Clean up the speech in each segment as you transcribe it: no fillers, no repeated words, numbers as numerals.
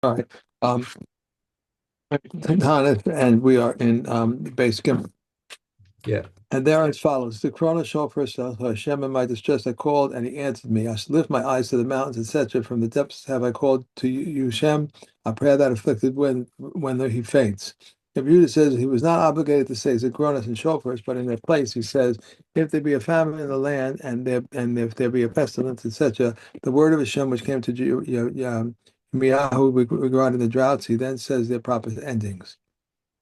All right. Taanis, and we are in base Gimel. Yeah. And they are as follows. The Corona Shofar says, Hashem, in my distress I called, and he answered me. I lift my eyes to the mountains, etc. From the depths have I called to you, Shem, a prayer that afflicted when he faints. If Judah says he was not obligated to say Zikronos and Shofars, but in their place he says, if there be a famine in the land and if there be a pestilence, etc., the word of Hashem which came to Miyahu regarding the droughts, he then says their proper endings.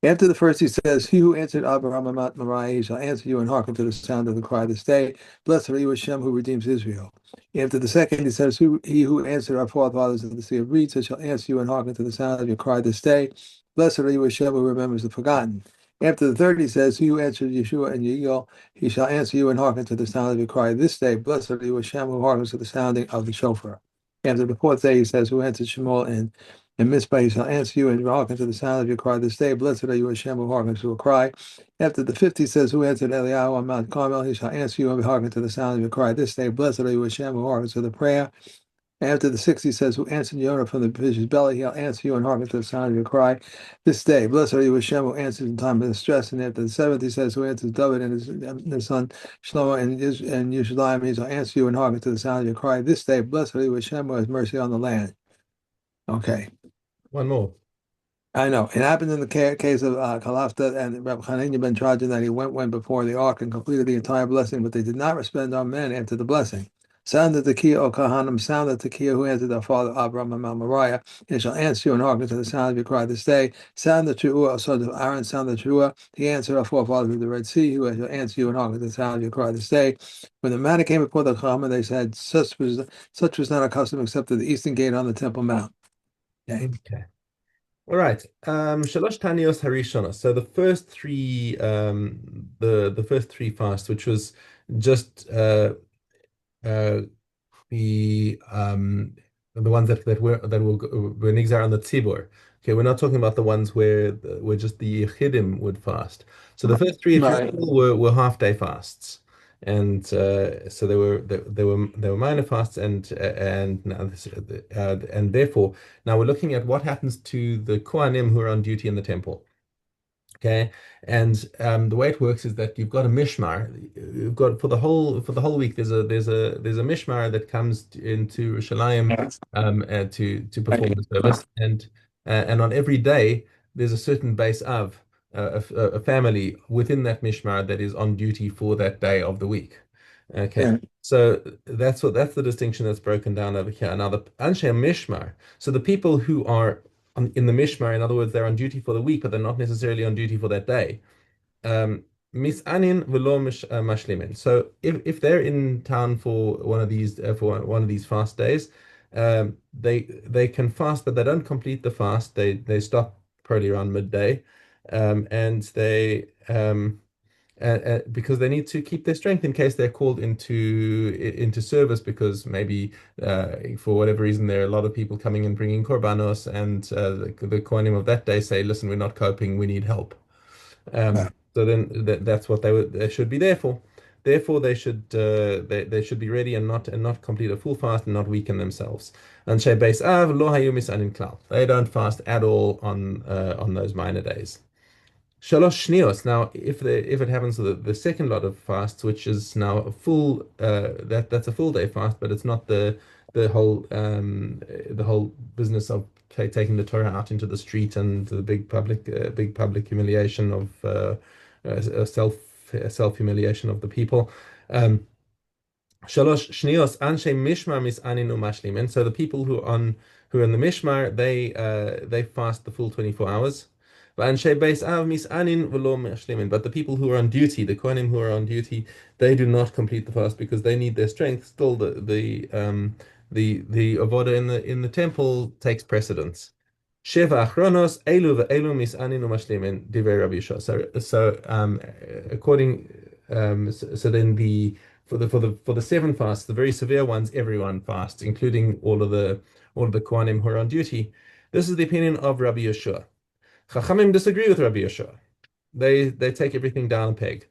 After the first, he says, he who answered Abraham and Mount Moriah, he shall answer you and hearken to the sound of the cry this day. Blessed are you, Hashem, who redeems Israel. After the second, he says, he who answered our forefathers in the sea of reeds, shall answer you and hearken to the sound of your cry this day. Blessed are you, Hashem, who remembers the forgotten. After the third, he says, he who answered Yeshua and Yigol, he shall answer you and hearken to the sound of your cry this day. Blessed are you, Hashem, who hearkens to the sounding of the shofar. After the fourth day, he says, who answered Shmuel and Mizpah, he shall answer you and hearken to the sound of your cry this day. Blessed are you, Hashem, who hearkens to a cry. After the 50 says, who answered Eliyahu on Mount Carmel, he shall answer you and hearken to the sound of your cry this day. Blessed are you, Hashem, who hearkens to the prayer. After the 60 says, who answered Jonah from the fish's belly, he'll answer you and hearken to the sound of your cry this day. Blessed are you, Hashem, who answers in time of distress. And after the 70 says, who answers David and his son Shlomo and Yushalayim, he shall answer you and hearken to the sound of your cry this day. Blessed are you, Hashem, who has mercy on the land. Okay. One more. I know. It happened in the case of Kalafta and Rabbi Hanania ben Trajan that he went before the ark and completed the entire blessing, but they did not respond on men after the blessing. Sound the Tekiah, O Kahanim, sound the Tekiah who answered our father Abraham and Mount Moriah, and shall answer you and hearken to the sound of your cry this day. Sound the Truah, O son of Aaron, sound the Truah. He answered our forefathers with the Red Sea, who shall answer you and hearken to the sound of your cry this day. When the matter came before the Chacham, they said, such was not a custom except at the eastern gate on the Temple Mount. Okay. Okay. All right. Shalosh Tanios Harishonos. So the first three fasts, which was just uh the ones that were nigzar on the tzibur. Okay, we're not talking about the ones where just the Yechidim would fast. So the first three, if you Right. recall, were half-day fasts, and so they were minor fasts, and therefore now we're looking at what happens to the Kohanim who are on duty in the temple. Okay, and the way it works is that you've got a mishmar. You've got for the whole week. There's a mishmar that comes into Yerushalayim to perform the service, and on every day there's a certain base of a family within that mishmar that is on duty for that day of the week. Okay, Yeah. so that's the distinction that's broken down over here. Now the Anshe Mishmar, so the people who are in the Mishmar, in other words, they're on duty for the week, but they're not necessarily on duty for that day. Misanin velo mashlimin. So if they're in town for one of these fast days, they can fast, but they don't complete the fast. They stop probably around midday, and they because they need to keep their strength in case they're called into service because maybe for whatever reason there are a lot of people coming and bringing korbanos and the kohanim of that day say, listen, we're not coping, we need help. Right. So then that's what they should be there for. Therefore, they should be ready and not complete a full fast and not weaken themselves. And Beis Av lo hayu misanin klal. They don't fast at all on those minor days. Shalosh shnios. Now, if it happens to the second lot of fasts, which is now a full that's a full day fast, but it's not the whole business of taking the Torah out into the street and the big public humiliation of self humiliation of the people. Um, Shalosh shnios anshe mishmar misanin umashlimin. So the people who are in the mishmar, they fast the full 24 hours. Anshe beis av misanin v'lo mashlimin. But the people who are on duty, the kohanim who are on duty, they do not complete the fast because they need their strength. Still, the avoda in the temple takes precedence. Sheva achronos elu ve'elu misanin umashlimin divrei Rabbi Yeshua. So then for the seven fasts, the very severe ones, everyone fasts, including all of the Kohanim who are on duty. This is the opinion of Rabbi Yeshua. Chachamim disagree with Rabbi Yeshua. They take everything down a peg.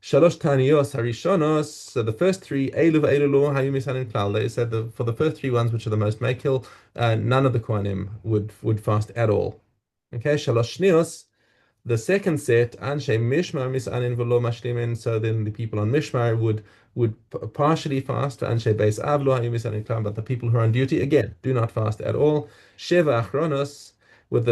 Shalosh Tanios Harishonos. So the first three, Elu Elu Lo Hayu Misanin Klal. They said that for the first three ones, which are the most makil, none of the Kohanim would fast at all. Okay, Shalosh Shnios. The second set, Anshe Mishmar Misanin Velo Mashlimin, so then the people on Mishmar would partially fast. Anshe Beis Av Lo Hayu Misanin Klal, but the people who are on duty again do not fast at all. Sheva Achronos with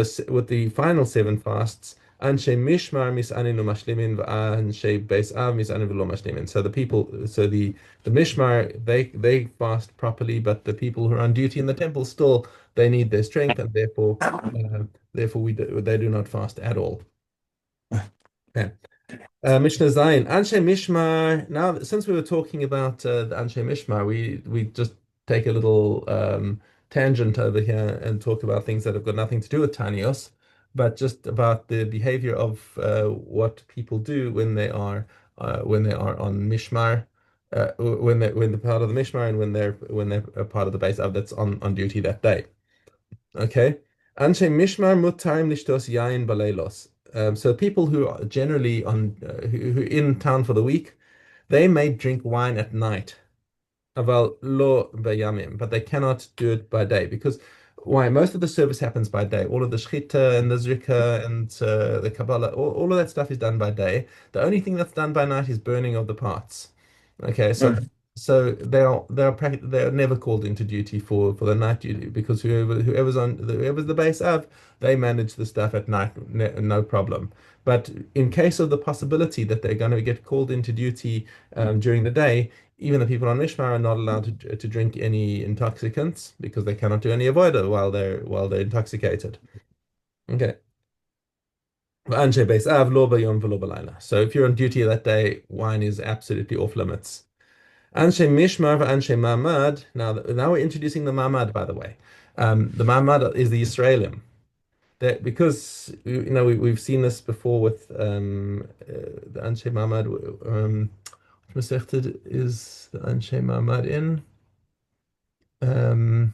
the final seven fasts. Anshe Mishmar Misanin Lo Mashlimin Anshe Beis Av Misanin Velo Mashlimin. So the people, so the Mishmar they fast properly, but the people who are on duty in the temple still they need their strength, and therefore they do not fast at all. Okay. Mishnah Zayin, Anshe Mishmar. Now, since we were talking about the Anshe Mishmar, we just take a little tangent over here and talk about things that have got nothing to do with Tanios, but just about the behavior of what people do when they are on Mishmar, when they're part of the Mishmar and when they're a part of the base of that's on duty that day. Okay. Anshe Mishmar mutarim lishtos yain baleilos. So people who are generally who in town for the week, they may drink wine at night. Aval lo bayamim, but they cannot do it by day because why? Most of the service happens by day. All of the shchita and the zrika and the kabbalah, all of that stuff is done by day. The only thing that's done by night is burning of the parts. Okay, so Right. so they are never called into duty for the night duty because whoever's the base of, they manage the stuff at night, no problem. But in case of the possibility that they're going to get called into duty during the day, even the people on Mishmar are not allowed to drink any intoxicants because they cannot do any avodah while they're intoxicated. Okay. Anshe Beis Av lo bayom v'lo balayla. So if you're on duty that day, wine is absolutely off limits. Anshe Mishmar v'Anshe Mamad. Now we're introducing the Mamad, by the way. The Mamad is the Israelim. That because we've seen this before with the Anshe Mamad. Masechted is the Anshe Mamad in. Um,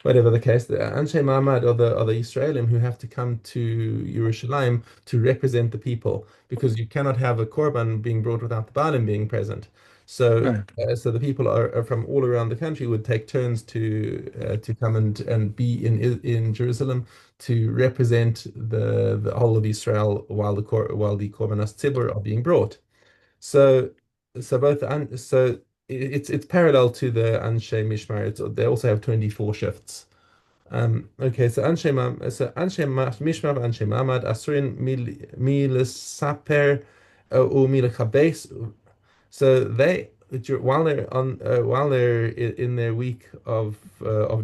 Whatever the case, the Anshe Ma'amad are the Israelim who have to come to Yerushalayim to represent the people because you cannot have a korban being brought without the Baalim being present. So, Right. so the people are from all around the country would take turns to come and be in Jerusalem to represent the whole of Israel while the korbanos tzibur are being brought. So, so it's parallel to the Anshe Mishmar. They also have 24 shifts. Okay, so Mishmar Anshe Mamad Asurin Mil Saper or Mil Chabes. So while they're in their week of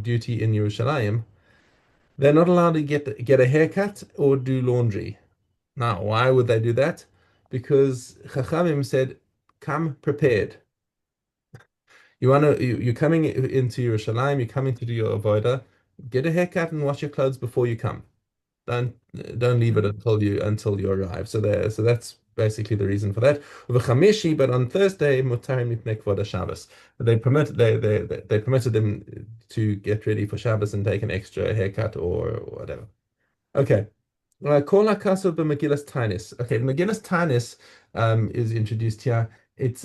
duty in Yerushalayim, they're not allowed to get a haircut or do laundry. Now, why would they do that? Because Chachamim said, "Come prepared." You're coming into Yerushalayim, you're coming to do your avodah. Get a haircut and wash your clothes before you come. Don't don't leave it until you arrive. So that's basically the reason for that. V'chamishi, but on Thursday, mutarim mipnei kvod Shabbos. They permitted them to get ready for Shabbos and take an extra haircut or whatever. Okay. Kol HaKasov b'Megillas Taanis. Okay, Megillas Taanis is introduced here. It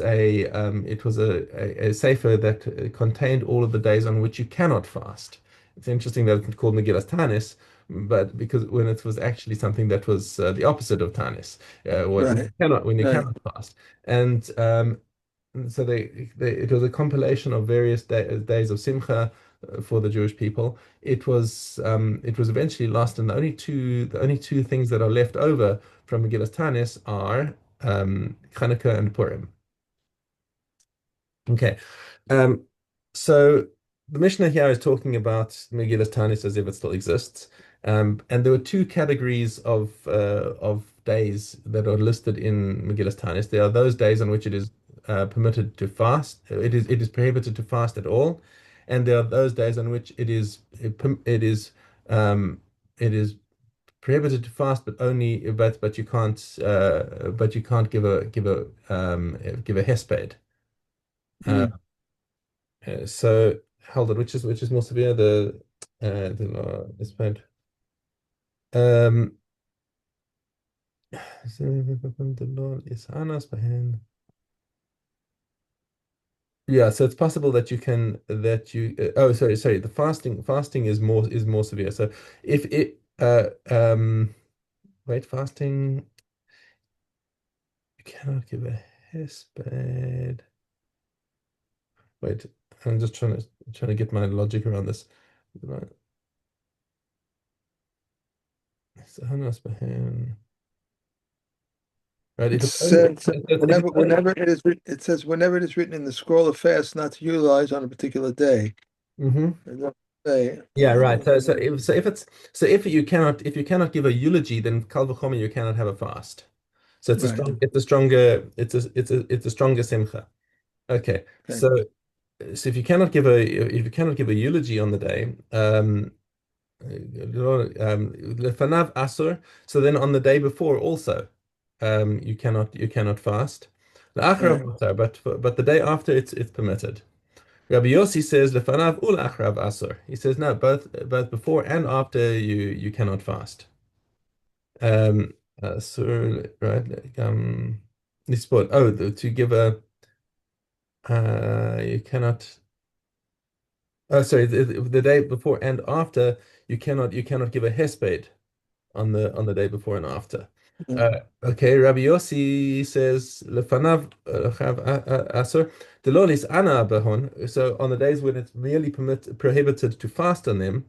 was a sefer that contained all of the days on which you cannot fast. It's interesting that it's called Megillas Taanis, but because when it was actually something that was the opposite of Taanis, Right. when you Right. cannot fast, and so it was a compilation of various days of Simcha for the Jewish people. It was eventually lost, and the only two things that are left over from Megillas Tanis are Chanukah and Purim. Okay, um, so the Mishnah here is talking about Megillas Tanis as if it still exists, and there were two categories of days that are listed in Megillas Tanis. There are those days on which it is permitted to fast. It is prohibited to fast at all, and there are those days on which um, it is prohibited to fast, but you can't give a hesped. Uh, Mm. so hold on, which is more severe, the this point. Um, The Lord is Anas Bahen. Yeah, so it's possible that you can that you oh sorry the fasting is more severe. So if it wait fasting you cannot give a hesped. Wait, I'm just trying to get my logic around this. Right. So Anas Bahen. Right, It if it's only says if it's only it says whenever it is written in the scroll of fast not to utilize on a particular day. Mhm. It doesn't say, Yeah, right. So if you cannot give a eulogy, then kal v'chomer you cannot have a fast. So right. it's a stronger simcha. Okay. Okay. So if you cannot give a eulogy on the day, lefanav asur. So then on the day before also, you cannot fast. La'acharav Right. mutar, but the day after it's permitted. Rabbi Yossi says lefanav ulachrav asur. He says no, both before and after you cannot fast. Um, asur, right? Nispot. Oh, to give a you cannot. Oh, sorry, the day before and after you cannot give a hesped on the day before and after. Mm. Okay, Rabbi Yossi says lefanav asur delol is ana behon. So on the days when it's really prohibited to fast on them,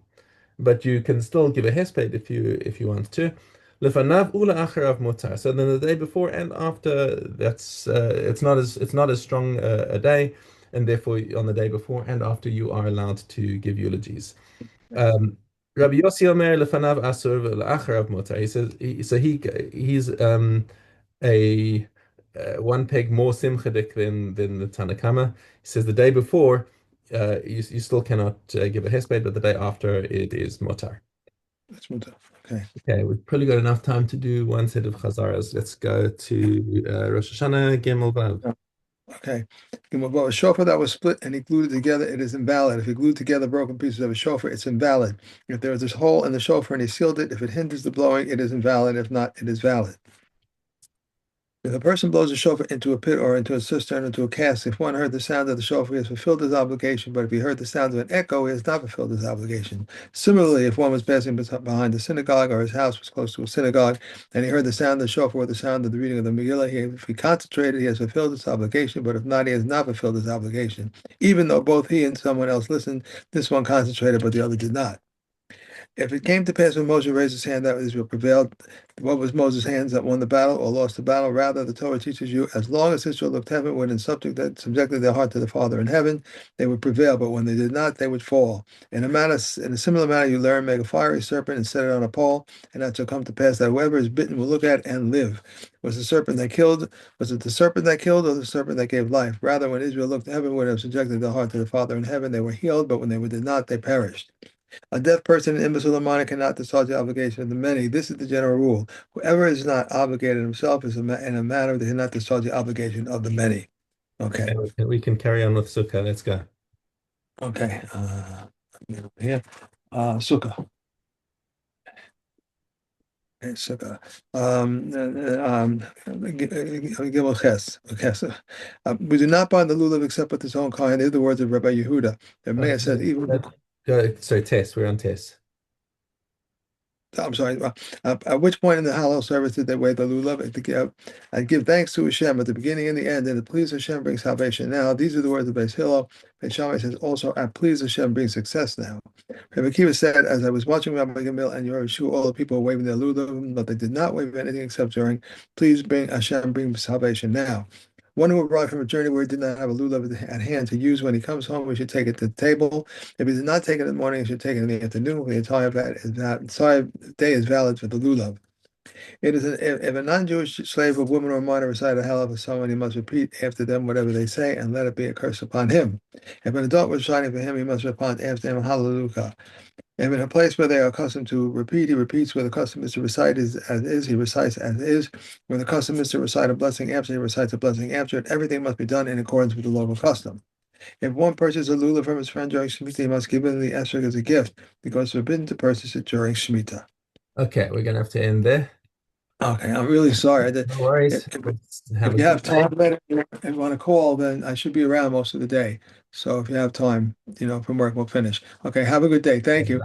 but you can still give a hesped if you want to. Lefanav ula acharav mutar. So then the day before and after, it's not as strong a day, and therefore on the day before and after you are allowed to give eulogies. Um, Rabbi Yossi Omer lefanav asur v'la'acharav mutar. He says he's a one peg more simchadik than the Tanakama. He says the day before you still cannot give a hesped, but the day after it is mutar. That's what okay. Okay, we've probably got enough time to do one set of chazaras. Let's go to Rosh Hashanah Gimel Vav. Yeah. Okay. Well, a shofar that was split and he glued it together, it is invalid. If he glued together broken pieces of a shofar, it's invalid. If there is this hole in the shofar and he sealed it, if it hinders the blowing, it is invalid. If not, it is valid. If a person blows a shofar into a pit or into a cistern, into a cask, if one heard the sound of the shofar, he has fulfilled his obligation. But if he heard the sound of an echo, he has not fulfilled his obligation. Similarly, if one was passing behind the synagogue or his house was close to a synagogue, and he heard the sound of the shofar or the sound of the reading of the Megillah, if he concentrated, he has fulfilled his obligation. But if not, he has not fulfilled his obligation. Even though both he and someone else listened, this one concentrated, but the other did not. If it came to pass when Moses raised his hand that Israel prevailed, what was Moses' hands that won the battle or lost the battle? Rather, the Torah teaches you, as long as Israel looked heavenward and subjected their heart to the Father in heaven, they would prevail. But when they did not, they would fall. In a similar manner, you learn, make a fiery serpent and set it on a pole, and that shall come to pass that whoever is bitten will look at and live. Was the serpent that killed? Was it the serpent that killed, or the serpent that gave life? Rather, when Israel looked heavenward and subjected their heart to the Father in heaven, they were healed. But when they did not, they perished. A deaf person, an imbecile, or minor cannot discharge the obligation of the many. This is the general rule. Whoever is not obligated himself is in a manner that he cannot discharge the obligation of the many. Okay, Okay. we can carry on with Sukkah. Let's go. Okay. Here. Sukkah. Okay, Sukkah. Gimel Ches. Okay, so, we do not bind the lulav except with his own kind. These are the words of Rabbi Yehuda. The mayor says, even Sorry, Tess. We're on Tess. I'm sorry. At which point in the Hallel service did they wave the lulav and give thanks to Hashem at the beginning and the end, and the please Hashem brings salvation now. These are the words of Beis Hillel. Beis Shammai says also, at please Hashem brings success now. Rabbi Akiva said, as I was watching Rabbi Gamil and Yehoshua, all the people were waving their lulav, but they did not wave anything except during, please bring Hashem bring salvation now. One who arrived from a journey where he did not have a lulav at hand to use when he comes home, we should take it to the table. If he did not take it in the morning, he should take it in the afternoon. The entire day is valid for the lulav. If a non-Jewish slave, a woman, or a minor recite a halav for someone, he must repeat after them whatever they say, and let it be a curse upon him. If an adult was reciting for him, he must respond after him, hallelujah. If in a place where they are accustomed to repeat, he repeats. Where the custom is to recite as is, he recites as is. Where the custom is to recite a blessing after, he recites a blessing after it. Everything must be done in accordance with the local custom. If one purchases a lulav from his friend during Shemitah, he must give him the esrog as a gift because it's forbidden to purchase it during Shemitah. Okay, we're gonna have to end there. Okay, I'm really sorry. No If, worries. if Let's have if a you have good day. time later and want to call, then I should be around most of the day. So if you have time, from work, we'll finish. Okay, have a good day. Thank you.